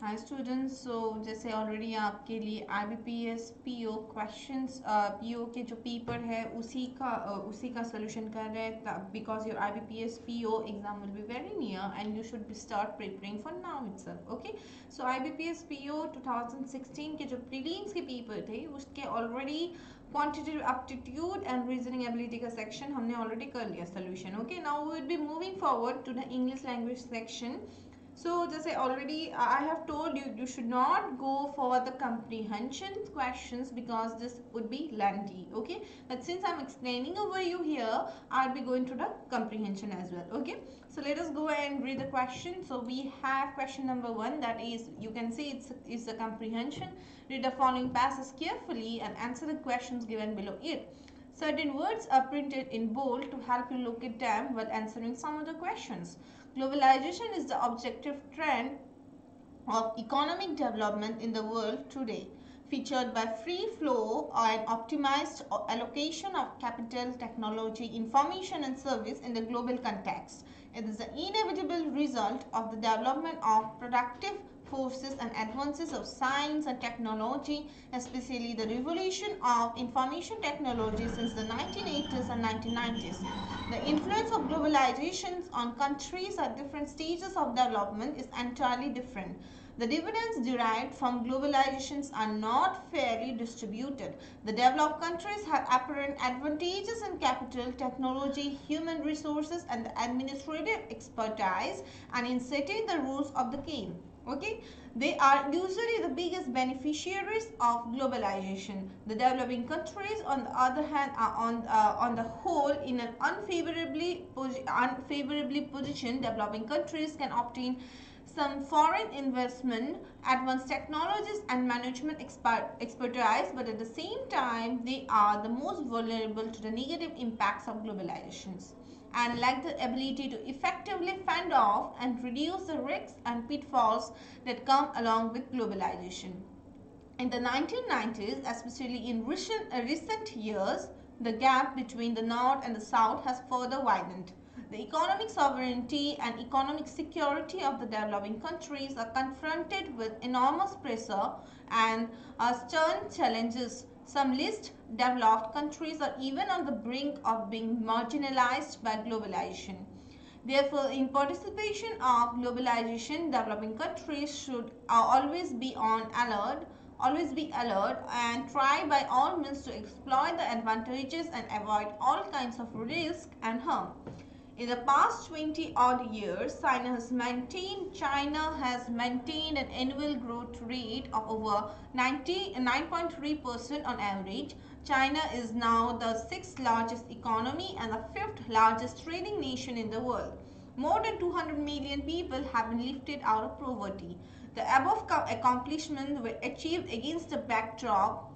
Hi students. जैसे already आपके लिए IBPS PO क्वेश्चंस PO के जो पेपर है उसी का सोल्यूशन कर रहे हैं, because your IBPS PO exam will be very near and you should be start preparing for now itself. Okay, so IBPS PO 2016 के जो प्रीलिम्स के पेपर थे उसके already quantitative aptitude and reasoning ability का section हमने already कर लिया solution. Okay, now we will be moving forward to the English language section. So, जैसे already I have told you, you should not go for the comprehension questions because this would be lengthy. Okay, but since I'm explaining over you here, I'll be going to the comprehension as well. Okay, so let us go and read the question. So we have question number 1, that is, you can see it's the comprehension. Read the following passages carefully and answer the questions given below it. Certain words are printed in bold to help you locate them while answering some of the questions. Globalization is the objective trend of economic development in the world today, featured by free flow and optimized allocation of capital, technology, information and service in the global context. It is the inevitable result of the development of productive forces and advances of science and technology, especially the revolution of information technology since the 1980s and 1990s. The influence of globalization on countries at different stages of development is entirely different. The dividends derived from globalizations are not fairly distributed. The developed countries have apparent advantages in capital, technology, human resources and the administrative expertise and in setting the rules of the game. Okay, they are usually the biggest beneficiaries of globalization. The developing countries, on the other hand, are on the whole in an unfavorably positioned. Developing countries can obtain some foreign investment, advanced technologies and management expertise, but at the same time they are the most vulnerable to the negative impacts of globalizations and lack the ability to effectively fend off and reduce the risks and pitfalls that come along with globalization. In the 1990s, especially in recent years, the gap between the North and the South has further widened. The economic sovereignty and economic security of the developing countries are confronted with enormous pressure and stern challenges. Some least developed countries are even on the brink of being marginalized by globalization. Therefore, in participation of globalization, developing countries should always be alert and try by all means to exploit the advantages and avoid all kinds of risk and harm. In the past 20 odd years, China has maintained an annual growth rate of over 9.3% on average. China is now the 6th largest economy and the 5th largest trading nation in the world. More than 200 million people have been lifted out of poverty. The above accomplishments were achieved against the backdrop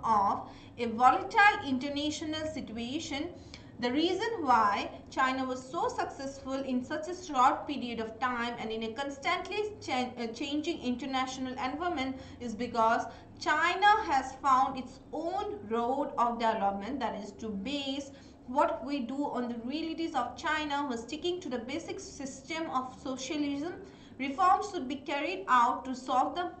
of a volatile international situation. The reason why China was so successful in such a short period of time and in a constantly changing international environment is because China has found its own road of development, that is to base what we do on the realities of China was sticking to the basic system of socialism. Reforms should be carried out to solve the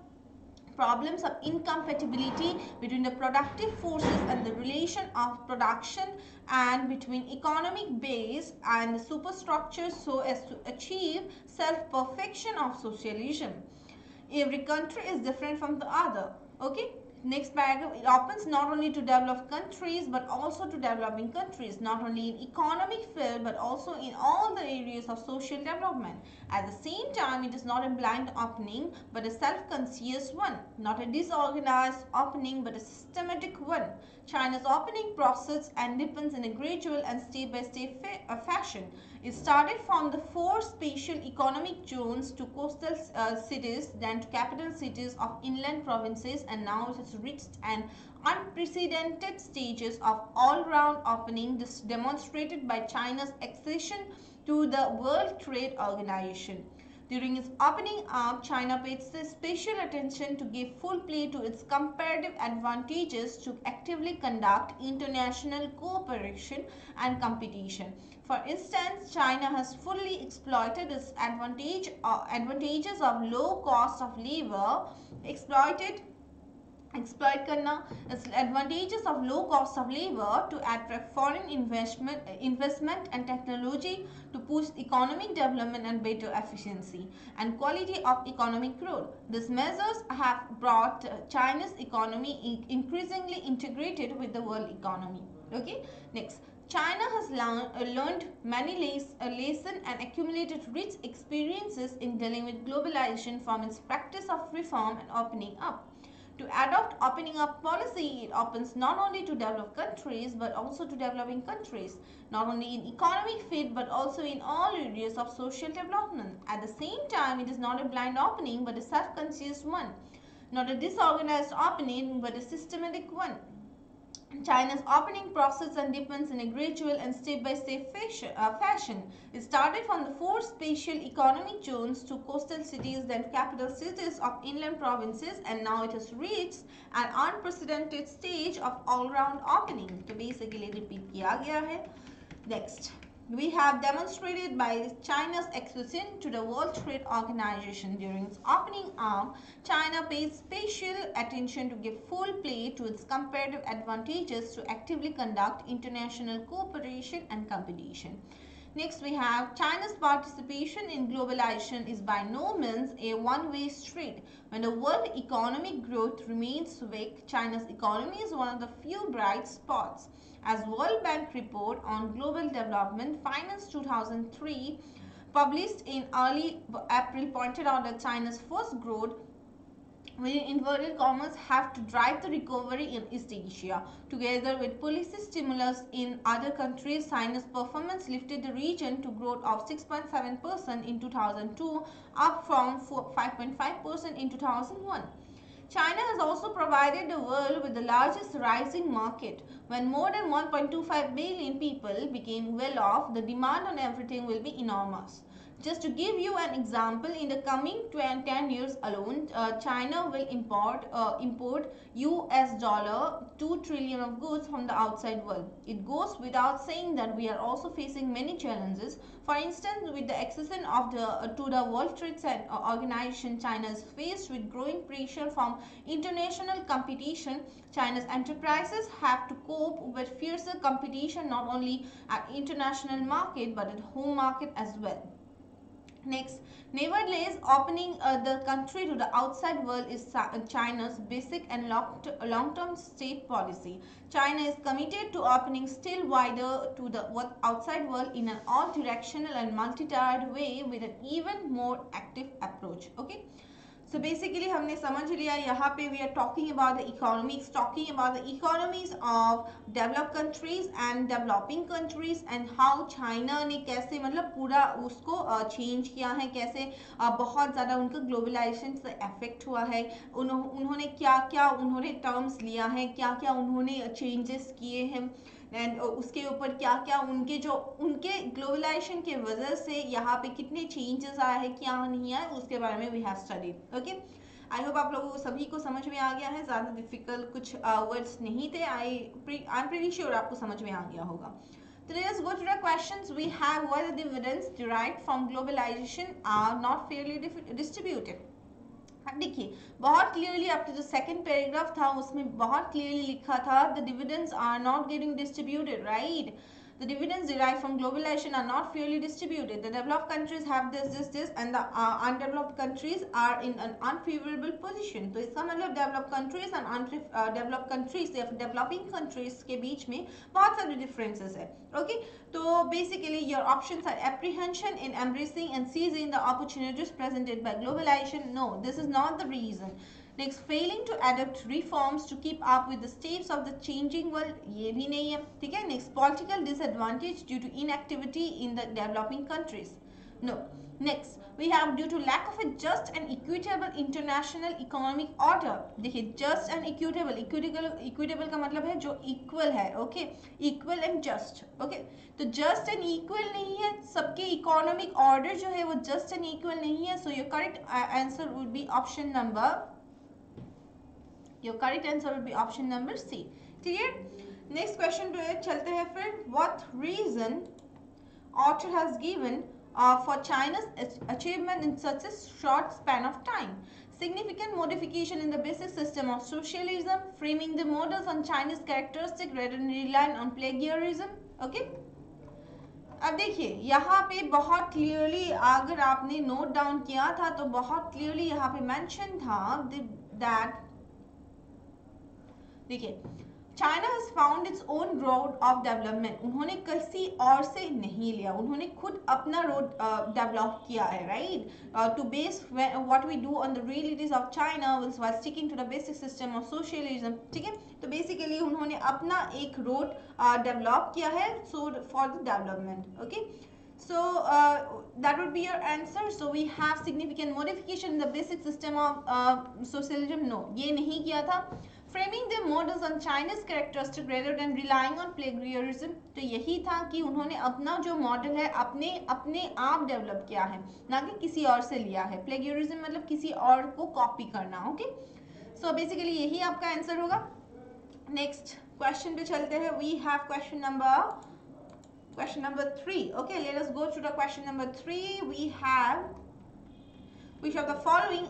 problems of incompatibility between the productive forces and the relation of production and between economic base and the superstructure so as to achieve self-perfection of socialism. Every country is different from the other. Okay. Next paragraph, it opens not only to developed countries but also to developing countries, not only in economic field but also in all the areas of social development. At the same time, it is not a blind opening but a self-conscious one, not a disorganized opening but a systematic one. China's opening process and depends in a gradual and step-by-step fashion. It started from the 4 special economic zones to coastal cities, then to capital cities of inland provinces, and now it has reached an unprecedented stages of all-round opening, this demonstrated by China's accession to the World Trade Organization. During its opening up, China paid special attention to give full play to its comparative advantages to actively conduct international cooperation and competition. For instance, China has fully exploited its advantages of low cost of labor, exploit करना its advantages of low cost of labor to attract foreign investment and technology to boost economic development and better efficiency and quality of economic growth. These measures have brought China's economy increasingly integrated with the world economy. Okay, next. China has learned many lessons and accumulated rich experiences in dealing with globalization from its practice of reform and opening up. To adopt opening up policy, it opens not only to developed countries but also to developing countries, not only in economic field but also in all areas of social development. At the same time, it is not a blind opening but a self-conscious one, not a disorganized opening but a systematic one. China's opening process depends in a gradual and step-by-step fashion. It started from the four special economic zones to coastal cities, then capital cities of inland provinces, and now it has reached an unprecedented stage of all-round opening. So basically repeat किया गया है. Next. We have demonstrated by China's accession to the World Trade Organization. During its opening arm, China paid special attention to give full play to its comparative advantages to actively conduct international cooperation and competition. Next, we have China's participation in globalization is by no means a one-way street. When the world economic growth remains weak, China's economy is one of the few bright spots. As World Bank report on global development finance 2003 published in early April pointed out that China's first growth will inverted commas have to drive the recovery in East Asia. Together with policy stimulus in other countries, China's performance lifted the region to growth of 6.7% in 2002, up from 5.5% in 2001. China has also provided the world with the largest rising market. When more than 1.25 billion people became well off, the demand on everything will be enormous. Just to give you an example, in the coming 10 years alone, China will import US dollar 2 trillion of goods from the outside world. It goes without saying that we are also facing many challenges. For instance, with the accession of to the World Trade Organization, China is faced with growing pressure from international competition. China's enterprises have to cope with fiercer competition not only at international market but at home market as well. Next, nevertheless, opening the country to the outside world is China's basic and long-term state policy. China is committed to opening still wider to the outside world in an all-directional and multi-tiered way with an even more active approach. Okay. So basically हमने समझ लिया यहाँ पे we are talking about the economics, talking about the economies of developed countries and developing countries and how China ने कैसे मतलब पूरा उसको change किया है, कैसे बहुत ज़्यादा उनका ग्लोबलाइजेशन से अफेक्ट हुआ है, उन्होंने क्या क्या उन्होंने टर्म्स लिया है, क्या क्या उन्होंने चेंजेस किए हैं एंड उसके ऊपर क्या क्या उनके ग्लोबलाइजेशन के वजह से यहाँ पे कितने चेंजेस आए हैं, क्या नहीं आए, उसके बारे में we have studied. Okay, I hope आप लोगों को सभी को समझ में आ गया है. ज़्यादा डिफिकल्ट कुछ वर्ड्स नहीं थे. आई एम प्रीटी श्योर आपको समझ में आ गया होगा. So let us go to the questions. We have why the dividends derived from globalization are not fairly distributed. देखिए बहुत क्लियरली आपका जो सेकंड पैराग्राफ था उसमें बहुत क्लियरली लिखा था the dividends are not getting distributed, right. The dividends derived from globalization are not fairly distributed. The developed countries have this, and the undeveloped countries are in an unfavorable position. तो इसका मतलब developed countries and undeveloped countries या developing countries के बीच में बहुत सारे differences है. Okay, तो basically your options are apprehension in embracing and seizing the opportunities presented by globalization. No, this is not the reason. Next, failing to adopt reforms to keep up with the steps of the changing world, ये भी नहीं है, ठीक है. Next, political disadvantage due to inactivity in the developing countries. No. Next, we have due to lack of a just and equitable international economic order. देखिए just and equitable का मतलब है जो equal है, okay, equal and just, okay. तो just and equal नहीं है, सबके economic order जो है वो just and equal नहीं है. So your correct answer would be option number C. Clear? Next question पे चलते हैं फिर. What reason author has given for China's achievement in such a short span of time? Significant modification in the basic system of socialism, framing the models on Chinese characteristic rather than relying on plagiarism. Okay? अब देखिए यहाँ पे बहुत clearly अगर आपने note down किया था तो बहुत क्लियरली यहाँ पे मेंशन था दैट देखिए China has found its own road of development. उन्होंने किसी और से नहीं लिया, उन्होंने खुद अपना रोड डेवलप किया है, right, to base what we do on the realities of China while sticking to the basic system of socialism. ठीक है, तो बेसिकली उन्होंने अपना एक रोड डेवलप किया है so for the development. Okay, so that would be your answer. So we have significant modification in the basic system of socialism. No, ये नहीं किया था. Framing their models on Chinese characteristic rather than relying on plagiarism. तो यही था कि उन्होंने अपना जो मॉडल है अपने आप डेवलप किया है, ना कि किसी और से लिया है. प्लेगियरिज्म मतलब किसी और को कॉपी करना. ओके, सो बेसिकली यही आपका आंसर होगा. नेक्स्ट क्वेश्चन पे चलते हैं. We have question number 3. Okay, let us go to the question number 3. We have, which of the following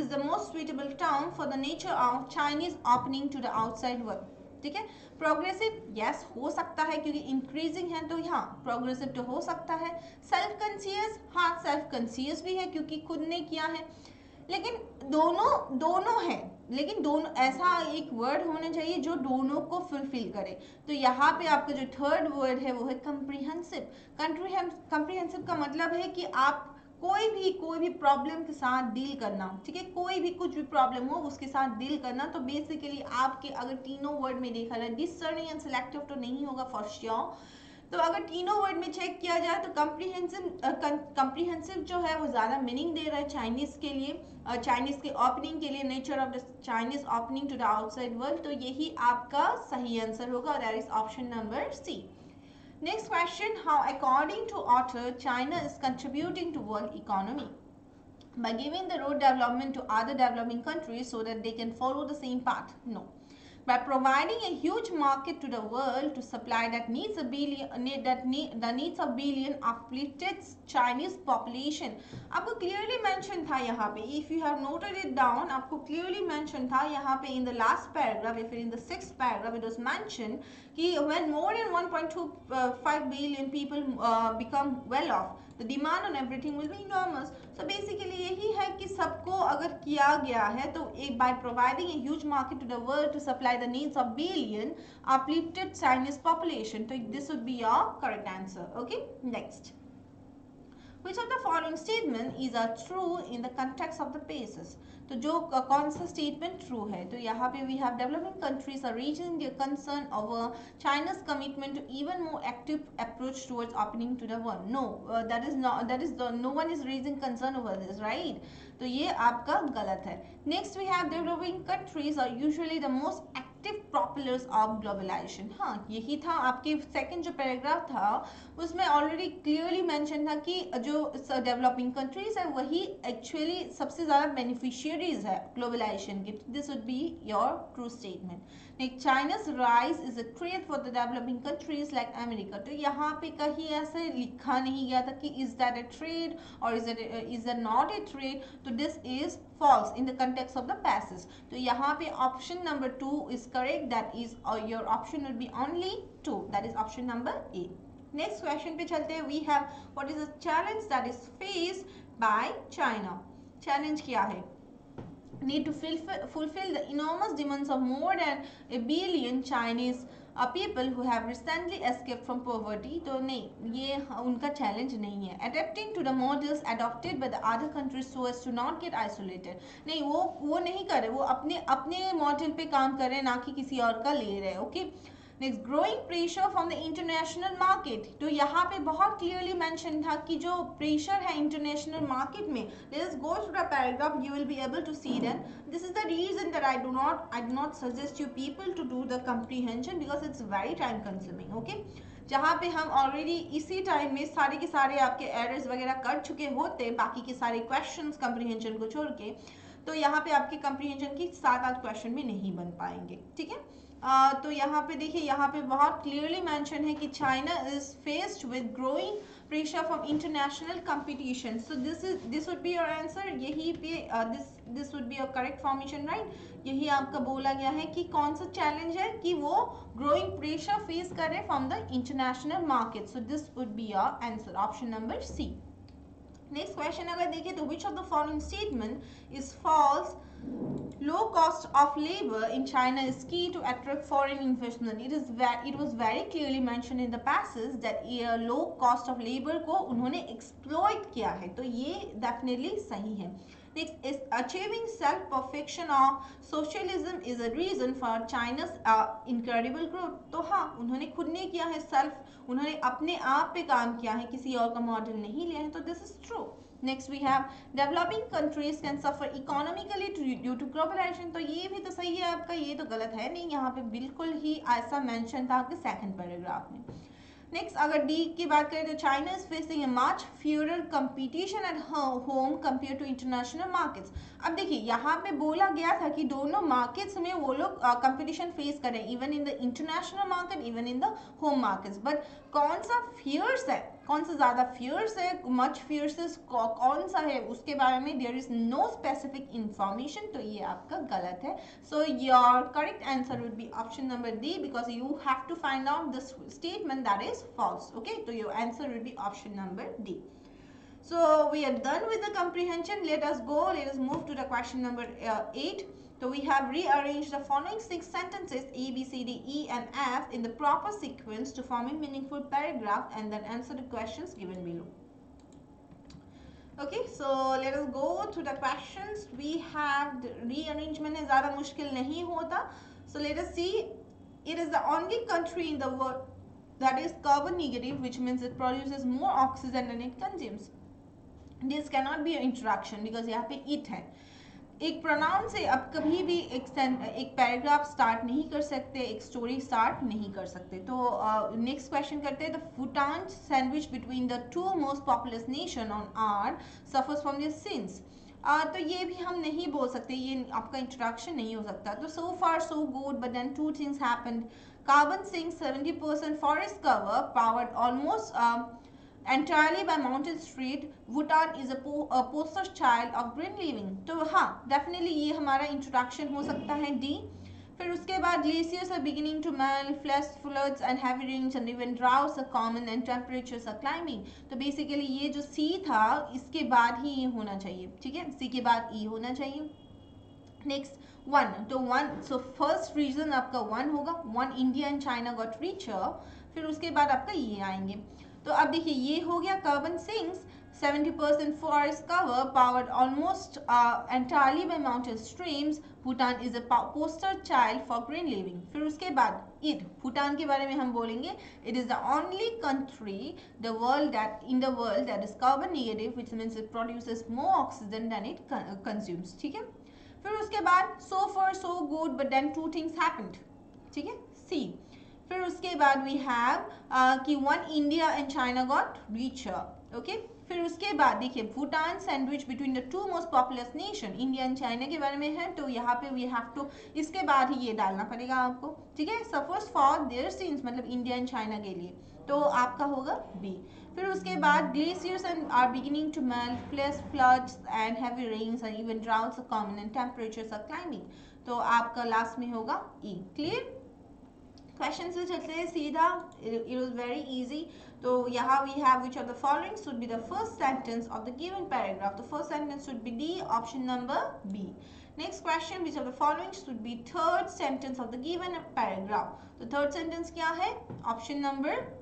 is the most suitable term for the nature of Chinese opening to the outside world? ठीक है, progressive yes हो सकता है क्योंकि increasing है तो यहाँ progressive तो हो सकता है. सेल्फ कंसियस, हाँ सेल्फ कंसियस भी है क्योंकि खुद ने किया है, लेकिन दोनों है, लेकिन दोनों ऐसा एक वर्ड होना चाहिए जो दोनों को फुलफिल करे. तो यहाँ पे आपका जो थर्ड वर्ड है वो है कम्प्रीहेंसिव. कम्प्रीहेंसिव का मतलब है कि आप कोई भी प्रॉब्लम के साथ डील करना. ठीक है, कोई भी कुछ भी प्रॉब्लम हो उसके साथ डील करना. तो बेसिकली आपके अगर तीनों वर्ड में देखा जाए, डिसर्निंग एंड सिलेक्टिव तो नहीं होगा फॉर श्योर. तो अगर तीनों वर्ड में चेक किया जाए तो कम्प्रीहेंसिव जो है वो ज़्यादा मीनिंग दे रहा है चाइनीज़ के लिए, चाइनीज़ के ओपनिंग के लिए, nature of the Chinese opening to the outside world. तो यही आपका सही आंसर होगा, that is option number C. Next question, how according to author China is contributing to world economy? By giving the road development to other developing countries so that they can follow the same path? No. By providing a huge market to the world to supply the needs of billion afflicted Chinese population. आपको clearly mention था यहाँ पे, if you have noted it down, आपको clearly mention था यहाँ पे in the last paragraph, if in the 6th paragraph it was mentioned कि when more than 1.25 billion people become well off, the demand on everything will be enormous. So basically यही है कि सबको अगर किया गया है तो by providing a huge market to the world to supply the needs of billion uplifted Chinese population. So this would be your correct answer. Okay, next. Which of the following statement is true in the context of the basis? तो जो कौन सा statement true है? तो यहाँ पे we have developing countries are raising their concern over China's commitment to even more active approach towards opening to the world. No, no one is raising concern over this, right? तो ये आपका गलत है. Next we have developing countries are usually the most active propellers of globalisation. हाँ, यही था आपके second जो पैराग्राफ था उसमें ऑलरेडी क्लियरली मेंशन था कि जो डेवलपिंग कंट्रीज है वही एक्चुअली सबसे ज़्यादा बेनिफिशियरीज है ग्लोबलाइजेशन की. This would be your true statement. Next, चाइना's rise is a threat for the developing countries like America. तो यहाँ पे कहीं ऐसे लिखा नहीं गया था कि is that a trade or is that not a trade. तो this is false in the context of the passes. तो यहाँ पे option number 2 is correct. That is your option will be only 2. That is option number A. Next question पे चलते हैं. We have what is the challenge that is faced by China. Challenge क्या है? Need to fulfill the enormous demands of more than a billion Chinese people who have recently escaped from poverty. तो नहीं, ये उनका challenge नहीं है. Adapting to the models adopted by the other countries so as to not get isolated. नहीं, वो नहीं कर रहे, वो अपने मॉडल पे काम कर रहे हैं, ना कि किसी और का ले रहे हैं. Okay, next, growing pressure from the international market. तो यहाँ पे बहुत क्लियरली मेंशन था कि जो प्रेशर है इंटरनेशनल मार्केट में, let us go through the paragraph, you will be able to see that this is the reason that I do not suggest you people to do the comprehension because it's very time consuming. Okay, जहाँ पे हम already इसी time में सारे के सारे आपके errors वगैरह कर चुके होते बाकी के सारे क्वेश्चंस कंप्रीहेंशन को छोड़ के, तो यहाँ पे आपके कंप्रीहेंशन की 7-8 क्वेश्चन भी नहीं बन पाएंगे। ठीक है, तो यहाँ पे देखिए, यहाँ पे बहुत क्लियरली मेंशन है कि China is faced with growing pressure from international competition. So this would be your answer. यही पे this would be your correct formation, right. यही आपका बोला गया है कि कौन सा चैलेंज है कि वो ग्रोइंग प्रेशर फेस कर रहे from the international market. So this would be your answer, option number C. Next question अगर देखें तो which of the following statement is false? Low cost of labor in China is key to attract foreign investment. It was very clearly mentioned in the passage that low cost of labor को उन्होंने exploit किया है, तो ये definitely सही है। Next is achieving self perfection of socialism is a reason for China's incredible growth. तो हाँ, उन्होंने खुद ने किया है सेल्फ, उन्होंने अपने आप पे काम किया है, किसी और का मॉडल नहीं लिया है, तो this is true. Next we have developing countries can suffer economically due to globalisation. तो ये भी तो सही है आपका, ये तो गलत है नहीं, यहाँ पे बिल्कुल ही ऐसा मेंशन था आपके सेकंड पैराग्राफ में। नेक्स्ट अगर डी की बात करें तो China is facing a much fiercer competition at home compare to international markets. अब देखिए यहाँ पे बोला गया था कि दोनों मार्केट्स में वो लोग कंपटीशन फेस कर रहे हैं, even in the international market, even in the home markets. But कौन सा फियर्स है, कौन सा ज्यादा फियर्स है, मच फियर्स कौन सा है, उसके बारे में there is no specific information, तो ये आपका गलत है। So your correct answer would be option number D because you have to find out the statement that is false. Okay, so your answer will be option number D. So we are done with the comprehension. Let us move to the question number 8. So we have rearranged the following 6 sentences A, B, C, D, E and F in the proper sequence to form a meaningful paragraph and then answer the questions given below. Okay, so let us go to the questions. We have the rearrangement है, ज़्यादा मुश्किल नहीं होता. So let us see. It is the only country in the world that is carbon negative, which means it produces more oxygen than it consumes. This cannot be an introduction because यहाँ पे it है। एक pronoun से आप कभी भी एक paragraph start नहीं कर सकते, एक स्टोरी स्टार्ट नहीं कर सकते। तो नेक्स्ट क्वेश्चन करते हैं। The Bhutan sandwich between the two most populous nation on earth suffers from this since. तो ये भी हम नहीं बोल सकते, ये आपका इंट्रोडक्शन नहीं हो सकता। तो so far so good but then two things happened. Carbon sinks 70% forest cover powered almost entirely by mountain street. Bhutan is a poster child of green living. तो हाँ, definitely ये हमारा introduction हो सकता है D। फिर उसके बाद glaciers are beginning to melt, flash floods and heavy rains and even droughts are common and temperatures are climbing. तो basically ये जो C था इसके बाद ही ये होना चाहिए, ठीक है, C के बाद E होना चाहिए। नेक्स्ट वन, तो वन, सो फर्स्ट रीजन आपका वन होगा, one India and China got richer. फिर उसके बाद आपका ये आएंगे। तो अब देखिए ये हो गया carbon sinks 70% forest cover powered almost entirely by mountain streams. Bhutan is a poster child for green living. फिर उसके बाद इट, भूटान के बारे में हम बोलेंगे, it is the only country the world that in the world that is carbon negative, which means it produces more oxygen than it consumes. ठीक है, फिर उसके बाद so far so good but then two things happened, ठीक है, C। फिर उसके बाद we have कि one India and China got richer, okay। फिर उसके बाद देखिए Bhutan sandwich between the two most populous nation, India and China के बारे में है, तो यहाँ पे वी हैव टू, इसके बाद ही ये डालना पड़ेगा आपको, ठीक है। सफर्स फॉर देयर सिंस मतलब इंडिया एंड चाइना के लिए, तो आपका होगा बी। फिर उसके बाद glaciers and are beginning to melt, flash floods and heavy rains and even droughts are common and temperatures are climbing, तो आपका लास्ट में होगा ई। क्लियर? क्वेश्चन से चलते हैं सीधा, इट वाज वेरी इजी। तो यहाँ we have which of the following should be the first sentence of the given paragraph. The first sentence should be D, option number B. Next question, which of the following should be third sentence of the given paragraph. तो third sentence क्या है? Option number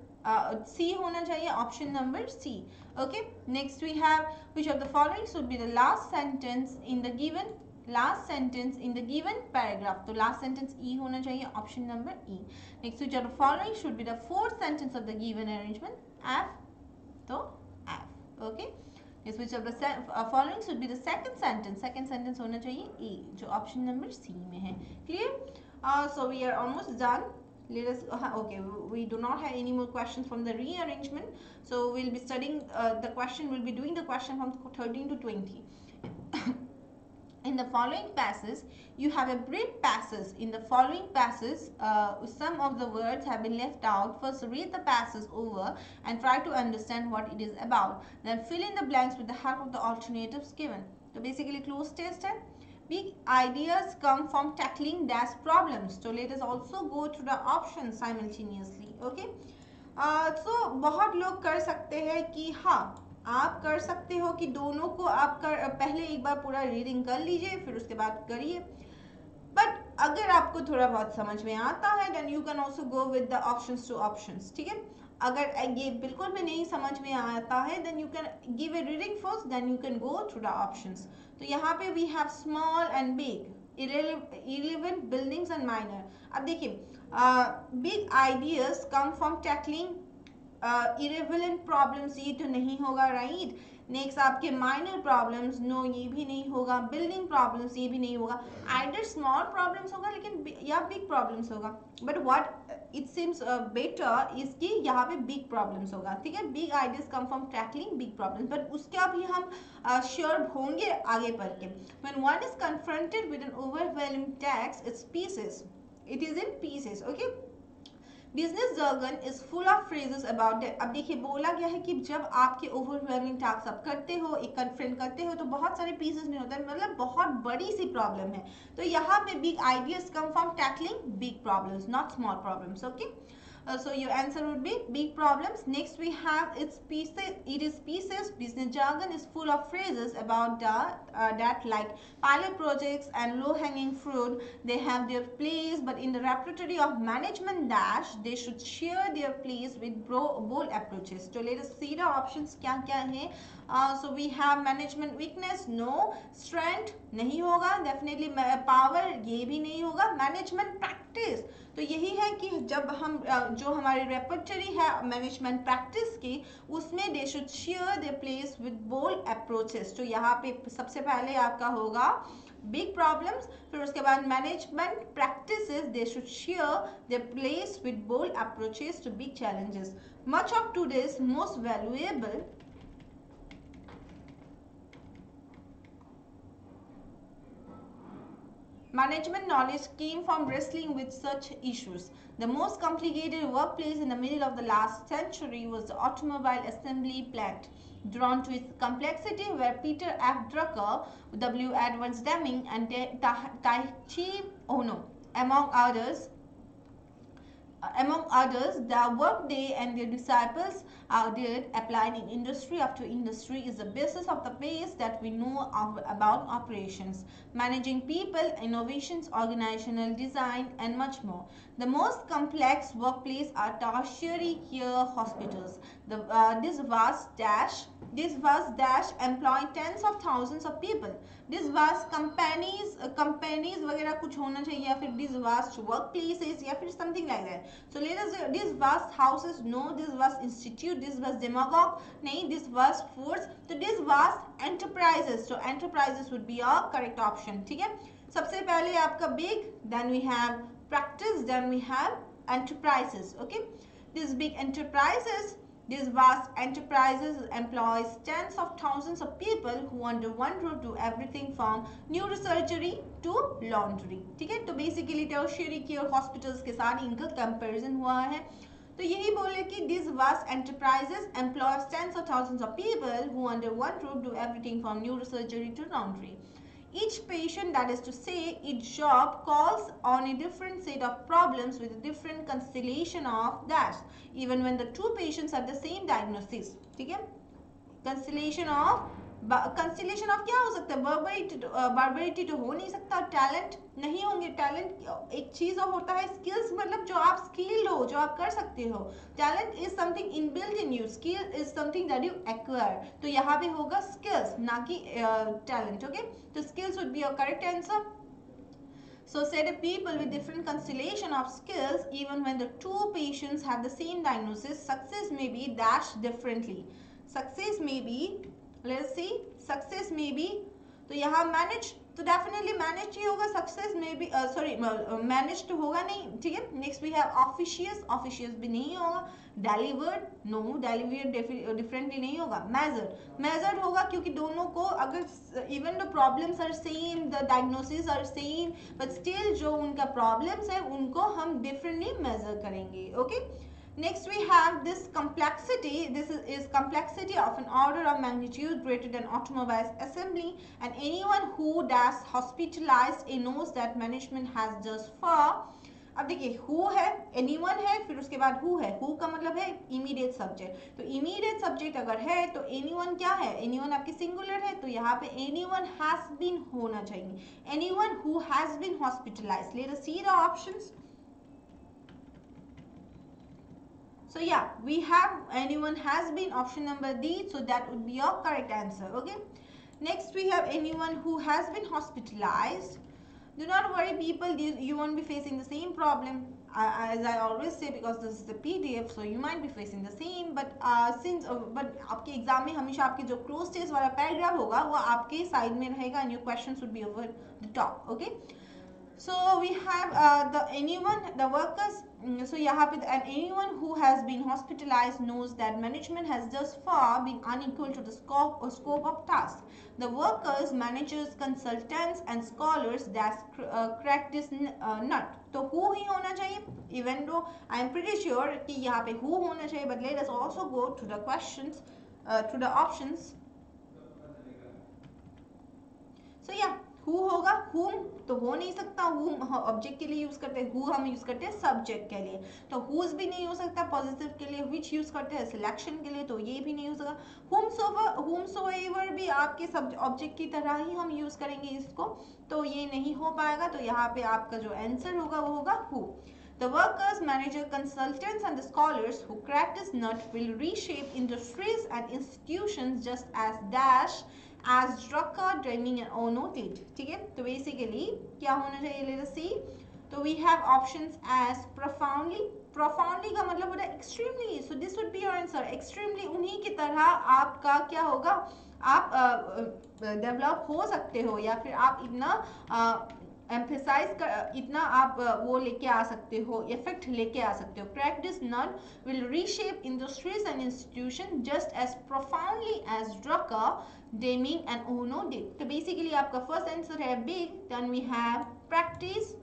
C होना चाहिए, option number C. Okay, next we have which of the following should be the last sentence in the given last sentence in the given paragraph, तो last sentence E होना चाहिए, option number E. Next which of the following should be the fourth sentence of the given arrangement, F, तो F. Okay, next which of the following should be the second sentence होना चाहिए A, जो option number C में है। Clear? So we are almost done. Let us okay, we do not have any more questions from the rearrangement, so we'll be studying we'll be doing the question from 13 to 20. In the following passages you have a brief passage. In the following passages some of the words have been left out. First read the passage over and try to understand what it is about, then fill in the blanks with the help of the alternatives given. So basically close test है. Big ideas come from tackling dash problems. So let us also go through the options simultaneously. Okay. So बहुत लोग कर सकते हैं कि हाँ आप कर सकते हो कि दोनों को आप पहले एक बार पूरा रीडिंग कर लीजिए फिर उसके बाद करिए, बट अगर आपको थोड़ा बहुत समझ में आता है then you can also go with the options to options. ठीक है, अगर ये बिल्कुल भी नहीं समझ में आता है then you can give a reading first then you can go through the options. तो यहाँ पे we have small and big, irrelevant buildings and minor. अब देखिए big ideas come from tackling irrelevant problems, ये तो नहीं होगा राइट. नेक्स्ट आपके माइनर प्रॉब्लम्स, नो ये भी नहीं होगा. बिल्डिंग प्रॉब्लम्स, ये भी नहीं होगा. आइदर स्मॉल प्रॉब्लम्स होगा लेकिन या बिग प्रॉब्लम्स होगा, but what it seems better is कि यहाँ पे बिग प्रॉब्लम्स होगा. ठीक है, big ideas come from tackling big problems, but उसका भी हम श्योर होंगे आगे बढ़ के. When one is confronted with N overwhelming tax it's pieces, it is in pieces. Okay, business jargon is full of phrases about it. अब देखिए बोला गया है कि जब आपके ओवरवेलमिंग टास्क आप करते हो, एक कन्फ्रंट करते हो, तो बहुत सारे पीसेस में होता है, मतलब बहुत बड़ी सी प्रॉब्लम है. तो यहाँ पे big ideas come from tackling big problems, not small problems. Okay, so your answer would be big problems. Next we have its pieces. It is pieces. Business jargon is full of phrases about that like pilot projects and low-hanging fruit. They have their place, but in the repertoire of management dash, they should share their place with bold approaches. So let us see the options क्या क्या है. So we have management weakness, no. Strength नहीं होगा, definitely. Power ये भी नहीं होगा. Management practice, तो यही है कि जब हम जो हमारी रेपर्टरी है मैनेजमेंट प्रैक्टिस की, उसमें they should share their place with bold approaches. तो यहाँ पे सबसे पहले आपका होगा बिग प्रॉब्लम्स, फिर उसके बाद management practices they should share their place with bold approaches to big challenges. Much of today's most valuable management knowledge came from wrestling with such issues. The most complicated workplace in the middle of the last century was the automobile assembly plant, drawn to its complexity where Peter F. Drucker, W. Edwards Deming, and Taichi Ono, among others, the workday and their disciples did applied in industry after industry is the basis of the base that we know about operations, managing people, innovations, organizational design, and much more. The most complex workplace are tertiary care hospitals. This vast dash employ tens of thousands of people. This vast companies वगैरह कुछ होना चाहिए, या फिर this vast workplaces, या फिर something like that. So let us this vast houses, no. This vast institute, this vast demagogue, नहीं. This vast force, so this vast enterprises. So enterprises would be a correct option. ठीक है, सबसे पहले आपका big, then we have practice, then we have enterprises. Okay, these big enterprises, these vast enterprises employs tens of thousands of people who under one roof do everything from neurosurgery to laundry. ठीक है, तो basically tertiary care hospitals के साथ इनका comparison हुआ है. तो यही बोले कि these vast enterprises employs tens of thousands of people who under one roof do everything from neurosurgery to laundry. Each patient, that is to say each job, calls on a different set of problems with a different constellation of dash, even when the two patients have the same diagnosis. ठीक है, constellation of कंस्टिलेशन of क्या हो सकता है, बार्बरिटी तो हो नहीं सकता, टैलेंट नहीं होंगे, टैलेंट एक चीज और होता है, स्किल्स मतलब जो आप स्किल्ड हो, जो आप कर सकते हो, talent is something inbuilt in you, skill is something that you acquire, तो यहाँ पे होगा स्किल्स ना कि टैलेंट, ओके, तो skills would be your correct answer. So said a people with different constellation of skills, even when the two patients have the same diagnosis, success may be dashed differently. Success may be, let's see, success may be, तो यहाँ manage तो definitely manage ही होगा, success में भी sorry manage तो होगा नहीं, ठीक है. नेक्स्ट वी हैव ऑफिशियस, ऑफिशियस भी नहीं होगा. डेलीवर्ड, नो, डेलीवर्ड डिफरेंटली नहीं होगा. मेजर, मेजर्ड होगा क्योंकि दोनों को अगर even the problems are same, the diagnosis are same, but still जो उनका प्रॉब्लम्स है उनको हम डिफरेंटली मेजर करेंगे, okay. Next we have this complexity. This is complexity of an order of magnitude greater than automobile's assembly, and anyone who does hospitalized knows that management has just for. अब देखिए who है, anyone है, फिर उसके बाद who है. who का मतलब है immediate subject. तो immediate subject अगर है तो anyone क्या है, anyone आपकी singular है, तो यहाँ पे anyone has been होना चाहिए. anyone who has been hospitalized. Let us see the options. So yeah, we have anyone has been, option number D, so that would be your correct answer, okay. Next we have anyone who has been hospitalized. Do not worry people, you won't be facing the same problem, as I always say, because this is the PDF, so you might be facing the same, but but आपके exam में हमेशा आपके जो cloze test वाला paragraph होगा वो आपके side में रहेगा, and your questions would be over the top, okay. So we have the anyone, the workers. So यहाँ पे and anyone who has been hospitalized knows that management has thus far been unequal to the scope of task. The workers, managers, consultants and scholars that crack this nut. तो who ही होना चाहिए, even though I am pretty sure कि यहाँ पे who होना चाहिए, but let us also go to the questions, to the options. So yeah, who होगा, whom तो हो नहीं सकता, whom ऑब्जेक्ट के लिए यूज करते हैं, who हम यूज करते हैं सब्जेक्ट के लिए, तो whose भी नहीं हो सकता पॉजिटिव के लिए, which यूज करते हैं सिलेक्शन के लिए, तो ये भी नहीं हो सकता. whomsoever भी आपके ऑब्जेक्ट की तरह ही हम यूज करेंगे इसको, तो ये नहीं हो पाएगा. तो यहाँ पे आपका जो आंसर होगा वो होगा who. The workers, manager, consultants and the scholars who crack this nut will reshape industries and institutions just as dash as Drucker, Deming and Ono did. ठीक है, तो basically क्या होना चाहिए, let us see. तो we have options as profoundly. profoundly का मतलब होता है extremely, so this would be your answer. extremely उन्हीं की तरह आपका क्या होगा, आप डेवलप हो सकते हो, या फिर आप इतना एम्फेसाइज कर, इतना आप वो लेके आ सकते हो, इफेक्ट लेके आ सकते हो. Crack this nut will reshape industries and institution just as profoundly as Drucker, Deming and Ohno did. तो बेसिकली आपका फर्स्ट आंसर है big, then we have practice,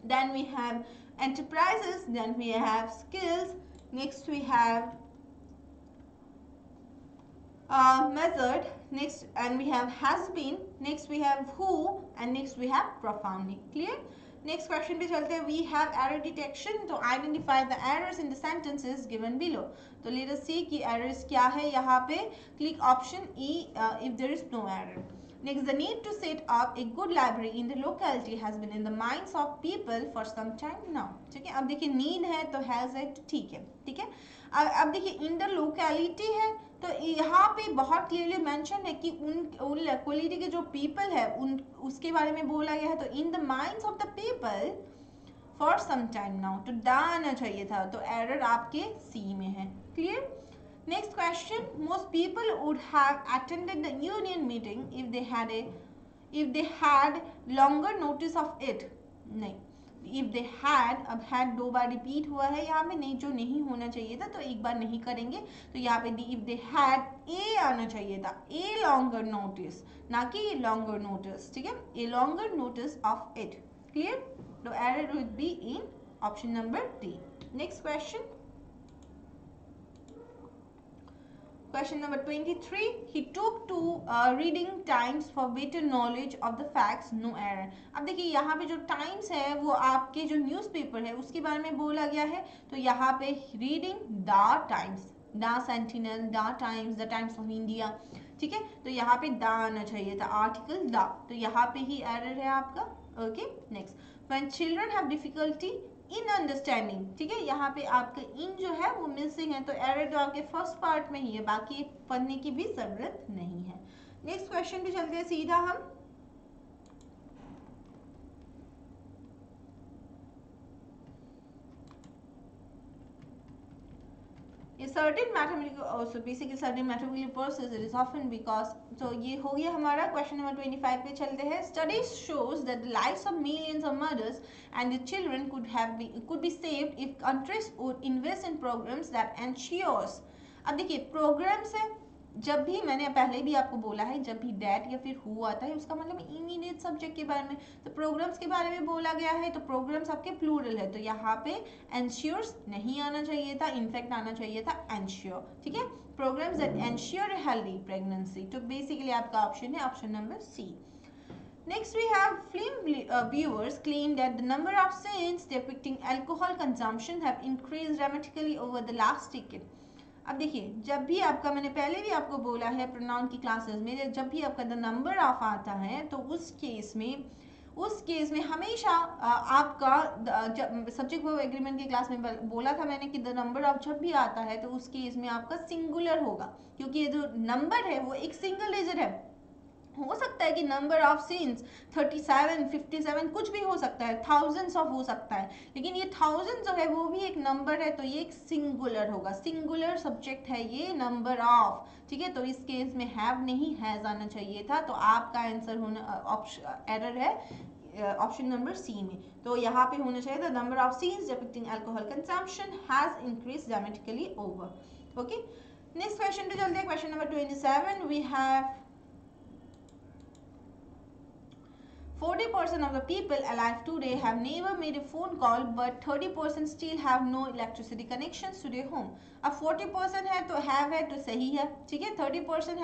then we have enterprises, then we have skills, next we have measured, next and we have has been, next we have who, and next we have profoundly. Clear? Next question पे चलते हैं. We have error detection. तो identify the errors in the sentences given below. तो let us see कि errors क्या है यहाँ पे. Click option E if there is no error. Next, the need to set up a good library in the locality has been in the minds of people for some time now. ठीक है, अब देखिए need है तो has है, तो ठीक है, ठीक है. अब देखिए in the locality है, तो यहाँ पे बहुत क्लियरली मेंशन है कि उन लोकेलिटी के जो पीपल है उन उसके बारे में बोला गया है. तो in the minds of the people for some time now, तो दा आना चाहिए था, तो एरर आपके सी में है. Clear? Next question, most people would have attended the union meeting if they had longer notice of it. नहीं, if they had, अब had दो बार रिपीट हुआ है यहाँ पे, नहीं जो नहीं होना चाहिए था, तो एक बार नहीं करेंगे. तो यहाँ पे if they had a आना चाहिए था, a longer notice, ना कि longer notice. ठीक है, a longer notice of it. Clear? The error would be in option number D. Next question. Question number 23. He took to reading Times for better knowledge of the facts, no error. अब देखिए यहाँ पे जो times है वो आपके जो newspaper है उसके बारे में बोला गया है. तो यहाँ पे reading the times, the sentinel, the times of India. ठीक है, तो यहाँ पे द आना चाहिए था, आर्टिकल द, तो यहाँ पे ही एरर है आपका। Okay next, when children have difficulty in understanding, ठीक है, यहाँ पे आपका इन जो है वो मिसिंग है, तो एरर तो आपके फर्स्ट पार्ट में ही है, बाकी पढ़ने की भी जरूरत नहीं है। नेक्स्ट क्वेश्चन पे चलते हैं सीधा हम। A certain mathematical, so basically certain mathematical process it is often because, so ये हो गया हमारा क्वेश्चन नंबर 25 पे चलते हैं। Studies shows that the lives of millions of mothers and their children could be saved if countries would invest in programs that ensures, अब देखिए programs है, जब भी मैंने पहले भी आपको बोला है, जब भी डैट या फिर हु आता है उसका मतलब इमीडिएट सब्जेक्ट के बारे में, तो प्रोग्राम्स के बारे में बोला गया है, तो प्रोग्राम्स आपके प्लूरल है, तो यहाँ पे एंश्योर्स नहीं आना चाहिए था, इनफैक्ट आना चाहिए था एंश्योर, ठीक है, programmes that ensure healthy pregnancy, तो बेसिकली आपका ऑप्शन है option number C. Next we have film viewers claim that the number of scenes depicting alcohol consumption have increased dramatically over the last decade. अब देखिए, जब भी आपका, मैंने पहले भी आपको बोला है प्रोनाउन की क्लासेस में, जब भी आपका द नंबर ऑफ आता है तो उस केस में हमेशा आपका सब्जेक्ट वर्ब एग्रीमेंट की क्लास में बोला था मैंने कि द नंबर ऑफ जब भी आता है तो उस केस में आपका सिंगुलर होगा, क्योंकि ये जो नंबर है वो एक सिंगल डिजिट है। हो सकता है कि नंबर ऑफ सीन्स 37, 57 कुछ भी हो सकता है, थाउजेंड्स ऑफ हो सकता है, लेकिन ये थाउजेंड्स जो है वो भी एक नंबर है, तो ये एक सिंगुलर होगा, सिंगुलर सब्जेक्ट है ये नंबर ऑफ, ठीक है, तो इस केस में हैव नहीं हैज आना चाहिए था, तो आपका आंसर होना एरर है ऑप्शन नंबर सी में, तो यहाँ पे होना चाहिए the number of scenes depicting alcohol consumption has increase dramatically over. Okay next question पे चलते हैं, question number 27 we have 40% of the people alive today have never made a phone call, but 30% still have no electricity connections to their home. अब 40% है तो have है तो सही है, ठीक है, 30%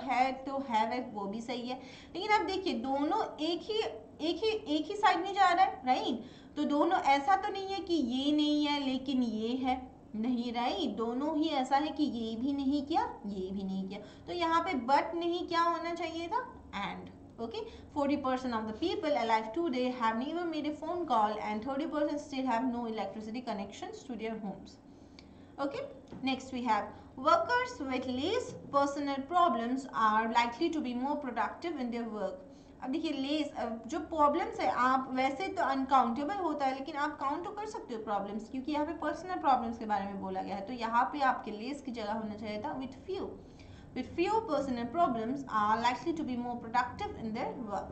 है तो have है वो भी सही है, लेकिन अब देखिए दोनों एक ही साइड में जा रहा है, राइट, तो दोनों, ऐसा तो नहीं है कि ये नहीं है लेकिन ये है, नहीं, राइट, दोनों ही ऐसा है कि ये भी नहीं किया ये भी नहीं किया, तो यहाँ पे बट नहीं क्या होना चाहिए था, and. Okay, 40% of the people alive today have never made a phone call and 30% still have no electricity connections to their homes. Okay, next we have workers with less personal problems are likely to be more productive in their work. अब देखिए less जो problems है, आप वैसे तो uncountable होता है लेकिन आप काउंट तो कर सकते हो प्रॉब्लम्स, क्योंकि यहाँ पे पर्सनल प्रॉब्लम्स के बारे में बोला गया है, तो यहाँ पे आपके लेस की जगह होना चाहिए था with few, with fewer personal problems are likely to be more productive in their work.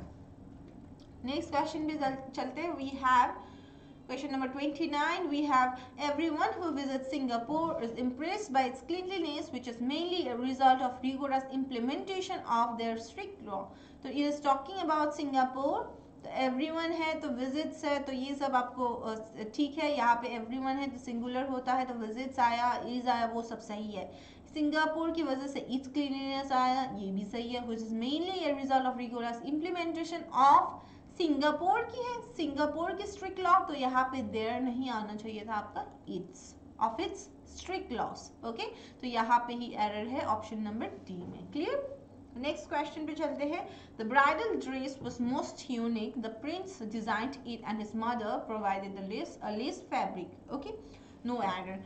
Next question पे चलते हैं, we have question number 29, we have everyone who visits Singapore is impressed by its cleanliness, which is mainly a result of rigorous implementation of their strict law. तो it is talking about Singapore, तो everyone है तो visits है, तो ये सब आपको ठीक है, यहाँ पे everyone है तो singular होता है, तो visits आया, is आया, वो सब सही है, सिंगापुर की वजह से इट्स क्लीनलीनेस आया, ये भी सही है, which is mainly a result of rigorous implementation of Singapore की है, सिंगापुर की स्ट्रिक्ट लॉ, तो यहाँ पे देयर नहीं आना चाहिए था आपका it's of its strict loss. Okay, तो यहाँ पे ही एरर है ऑप्शन नंबर डी में। क्लियर? नेक्स्ट क्वेश्चन पे चलते हैं। The bridal dress was most unique, the prince designed it and his mother provided the lace fabric. Okay, no error.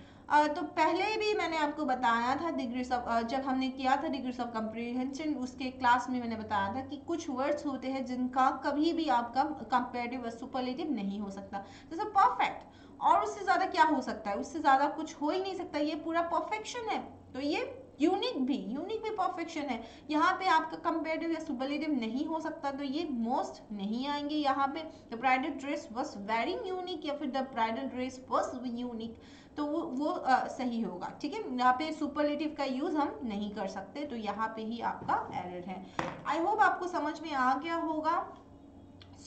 तो पहले भी मैंने आपको बताया था डिग्रीज ऑफ, जब हमने किया था डिग्रीज ऑफ कॉम्प्रिहेंशन उसके क्लास में मैंने बताया था कि कुछ वर्ड्स होते हैं जिनका कभी भी आपका कंपैरेटिव व सुपरलेटिव नहीं हो सकता, जैसे परफेक्ट, और उससे ज़्यादा क्या हो सकता है, उससे ज़्यादा कुछ हो ही नहीं सकता, ये पूरा परफेक्शन है, तो ये यूनिक भी परफेक्शन है, यहाँ पे आपका कंपैरेटिव या सुपरलेटिव नहीं हो सकता, तो ये मोस्ट नहीं आएंगे यहाँ पे। The bridal dress was very unique या फिर the bridal dress was unique, तो वो सही होगा, ठीक है, यहाँ पे सुपरलेटिव का यूज हम नहीं कर सकते, तो यहाँ पे ही आपका एरर है। आई होप आपको समझ में आ गया होगा।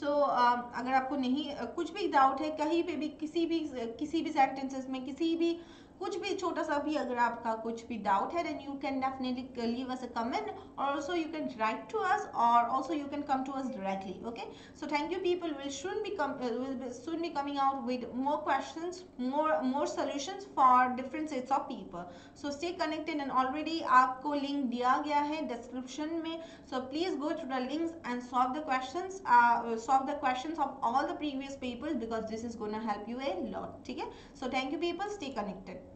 सो अगर आपको नहीं कुछ भी डाउट है कहीं पे भी किसी भी सेंटेंसेस में किसी भी कुछ भी छोटा सा भी अगर आपका कुछ भी डाउट है, then you can definitely leave us a comment, और also you can write to us, और also you can come to us directly. Okay, so thank you people. Will soon be coming out with more questions, more solutions for different sets of people. So stay connected, and already आपको link दिया गया है description में, so please go through the links and solve the questions of all the previous papers, because this is gonna help you a lot. ठीक है, so thank you people, stay connected.